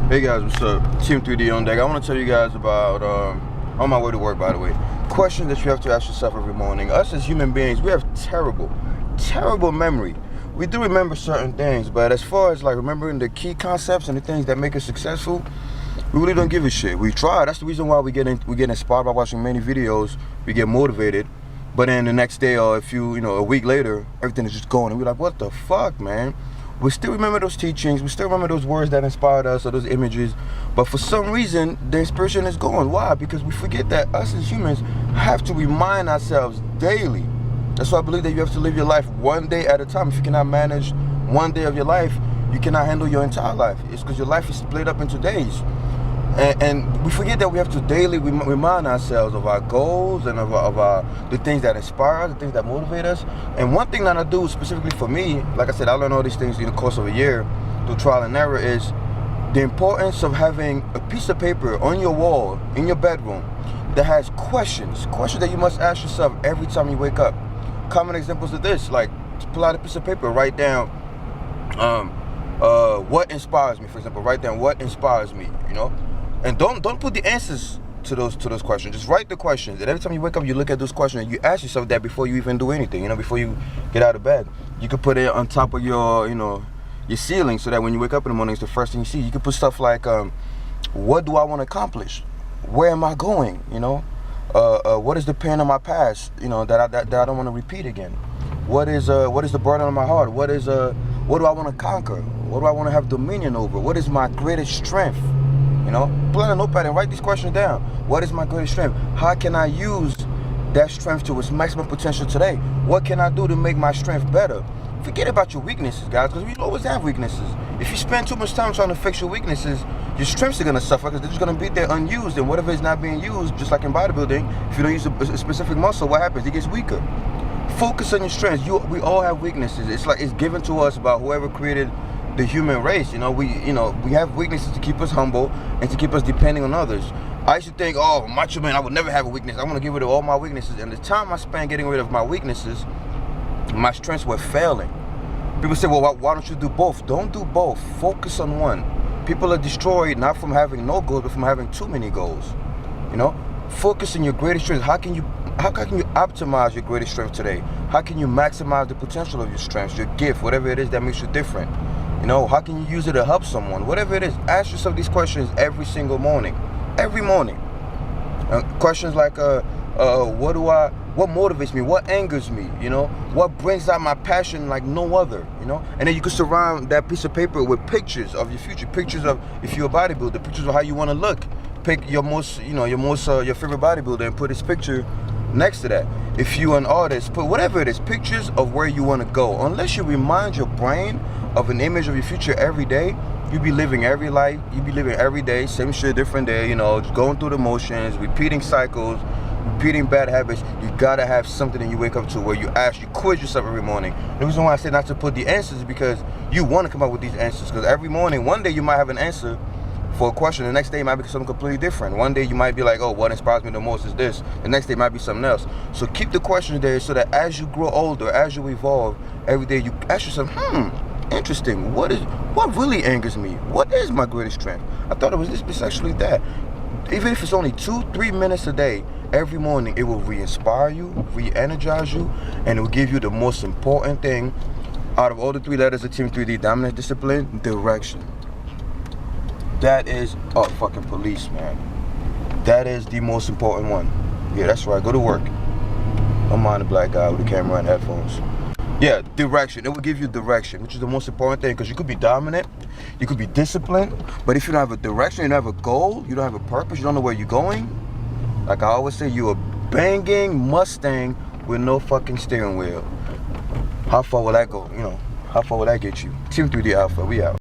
Hey guys, what's up? Team 3D on deck. I want to tell you guys about, on my way to work by the way, questions that you have to ask yourself every morning. Us as human beings, we have terrible memory. We do remember certain things, but as far as like remembering the key concepts and the things that make us successful, we really don't give a shit. We try. That's the reason why we get inspired by watching many videos. We get motivated, but then the next day or a week later, everything is just going, and we're like, what the fuck, man? We still remember those teachings, we still remember those words that inspired us or those images, but for some reason the inspiration is gone. Why? Because we forget that us as humans have to remind ourselves daily. That's why I believe that you have to live your life one day at a time. If you cannot manage one day of your life, you cannot handle your entire life. It's because your life is split up into days. And we forget that we have to daily remind ourselves of our goals and of the things that inspire us, the things that motivate us. And one thing that I do specifically for me, like I said, I learned all these things in the course of a year through trial and error, is the importance of having a piece of paper on your wall in your bedroom that has questions that you must ask yourself every time you wake up. Common examples of this, like pull out a piece of paper, write down what inspires me, for example. Write down what inspires me, and don't put the answers to those questions. Just write the questions, and every time you wake up, you look at those questions and you ask yourself that before you even do anything. Before you get out of bed, you could put it on top of your your ceiling, so that when you wake up in the morning, it's the first thing you see. You could put stuff like, what do I want to accomplish? Where am I going? What is the pain of my past? That I don't want to repeat again. What is the burden on my heart? What do I want to conquer? What do I want to have dominion over? What is my greatest strength? Pull out a notepad and write these questions down. What is my greatest strength? How can I use that strength to its maximum potential today? What can I do to make my strength better? Forget about your weaknesses, guys, because we always have weaknesses. If you spend too much time trying to fix your weaknesses, your strengths are going to suffer, because they're just going to be there unused. And whatever is not being used, just like in bodybuilding, if you don't use a specific muscle, what happens? It gets weaker. Focus on your strengths. We all have weaknesses. It's given to us by whoever created the human race. We have weaknesses to keep us humble and to keep us depending on others. I used to think, oh, macho man, I would never have a weakness. I want to get rid of all my weaknesses. And the time I spent getting rid of my weaknesses, my strengths were failing. People say, well, why don't you do both? Don't do both. Focus on one. People are destroyed not from having no goals, but from having too many goals. Focus on your greatest strengths. How can you optimize your greatest strength today? How can you maximize the potential of your strengths, your gift, whatever it is that makes you different? How can you use it to help someone? Whatever it is, ask yourself these questions every single morning. Every morning. Questions like, what motivates me? What angers me? What brings out my passion like no other? And then you can surround that piece of paper with pictures of your future, pictures of, if you're a bodybuilder, pictures of how you want to look. Pick your your favorite bodybuilder and put his picture next to that. If you're an artist, put whatever it is, pictures of where you want to go. Unless you remind your brain of an image of your future every day, you be living every life, you be living every day, same shit, different day, just going through the motions, repeating cycles, repeating bad habits. You gotta have something that you wake up to where you quiz yourself every morning. The reason why I say not to put the answers is because you want to come up with these answers, because every morning, one day you might have an answer for a question, the next day it might be something completely different. One day you might be like, oh, what inspires me the most is this. The next day it might be something else. So keep the questions there, so that as you grow older, as you evolve, every day you ask yourself, interesting, what really angers me? What is my greatest strength? I thought it was this, but it's actually that. Even if it's only 2-3 minutes a day, every morning, it will re-inspire you, re-energize you, and it will give you the most important thing out of all the 3 letters of Team 3D, dominant, discipline, direction. That is, fucking police, man. That is the most important one. Yeah, that's right, go to work. Don't mind the black guy with the camera and headphones. Yeah, direction. It will give you direction, which is the most important thing, because you could be dominant, you could be disciplined, but if you don't have a direction, you don't have a goal, you don't have a purpose, you don't know where you're going, like I always say, you're a banging Mustang with no fucking steering wheel. How far will that go? How far will that get you? Team 3D Alpha, we out.